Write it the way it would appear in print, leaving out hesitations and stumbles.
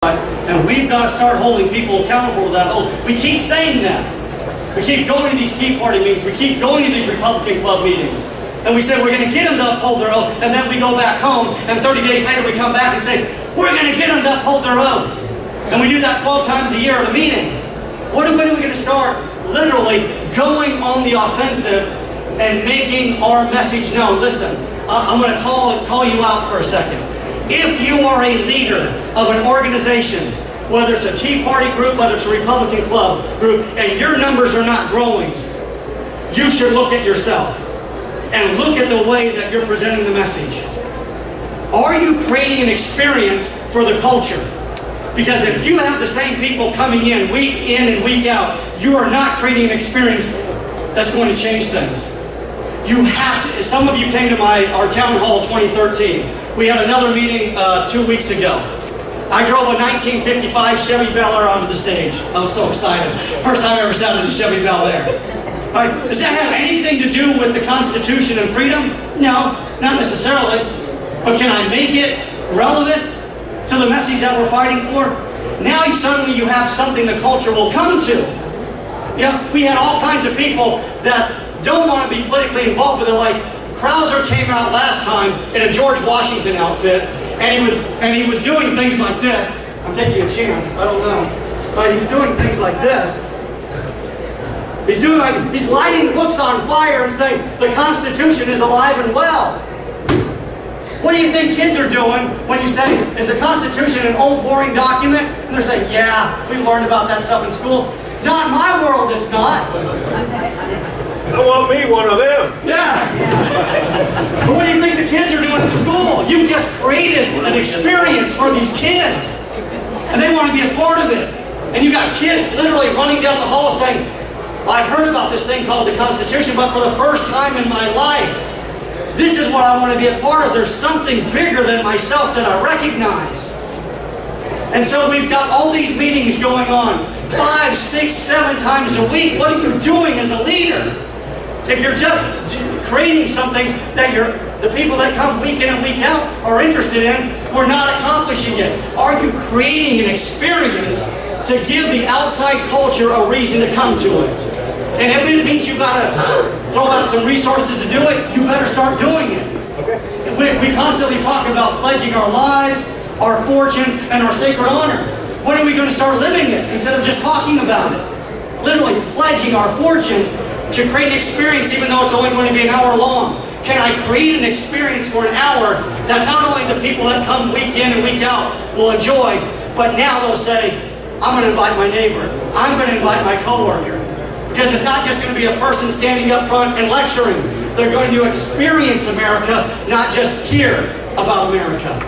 And we've got to start holding people accountable to that. Oh, we keep saying that. We keep going to these Tea Party meetings. We keep going to these Republican Club meetings. And we say we're going to get them to uphold their oath. And then we go back home, and 30 days later we come back and say, we're going to get them to uphold their oath. And we do that 12 times a year at a meeting. When are we going to start literally going on the offensive and making our message known? Listen, I'm going to call you out for a second. If you are a leader of an organization, whether it's a Tea Party group, whether it's a Republican Club group, and your numbers are not growing, you should look at yourself and look at the way that you're presenting the message. Are you creating an experience for the culture? Because if you have the same people coming in and week out, you are not creating an experience that's going to change things. You have to. Some of you came to our town hall 2013. We had another meeting 2 weeks ago. I drove a 1955 Chevy Bel Air onto the stage. I was so excited. First time I ever sat in a Chevy Bel Air. Right? Does that have anything to do with the Constitution and freedom? No, not necessarily. But can I make it relevant to the message that we're fighting for? Now suddenly you have something the culture will come to. Yeah, we had all kinds of people that don't want to be politically involved, but they're like, Krauser came out last time in a George Washington outfit, and he was doing things like this. I'm taking a chance, I don't know. But he's doing things like this. He's lighting books on fire and saying, the Constitution is alive and well. What do you think kids are doing when you say, is the Constitution an old boring document? And they're saying, yeah, we learned about that stuff in school. Not in my world, it's not. I want me one of them. Yeah. But what do you think the kids are doing in school? You just created an experience for these kids. And they want to be a part of it. And you got kids literally running down the hall saying, I've heard about this thing called the Constitution, but for the first time in my life, this is what I want to be a part of. There's something bigger than myself that I recognize. And so we've got all these meetings going on 5, 6, 7 times a week. What are you doing as a leader? If you're just creating something that the people that come week in and week out are interested in, we're not accomplishing it. Are you creating an experience to give the outside culture a reason to come to it? And if it means you gotta throw out some resources to do it, you better start doing it. We constantly talk about pledging our lives, our fortunes, and our sacred honor. When are we going to start living it instead of just talking about it? Literally pledging our fortunes to create an experience even though it's only going to be an hour long. Can I create an experience for an hour that not only the people that come week in and week out will enjoy, but now they'll say, I'm going to invite my neighbor. I'm going to invite my coworker. Because it's not just going to be a person standing up front and lecturing. They're going to experience America, not just hear about America.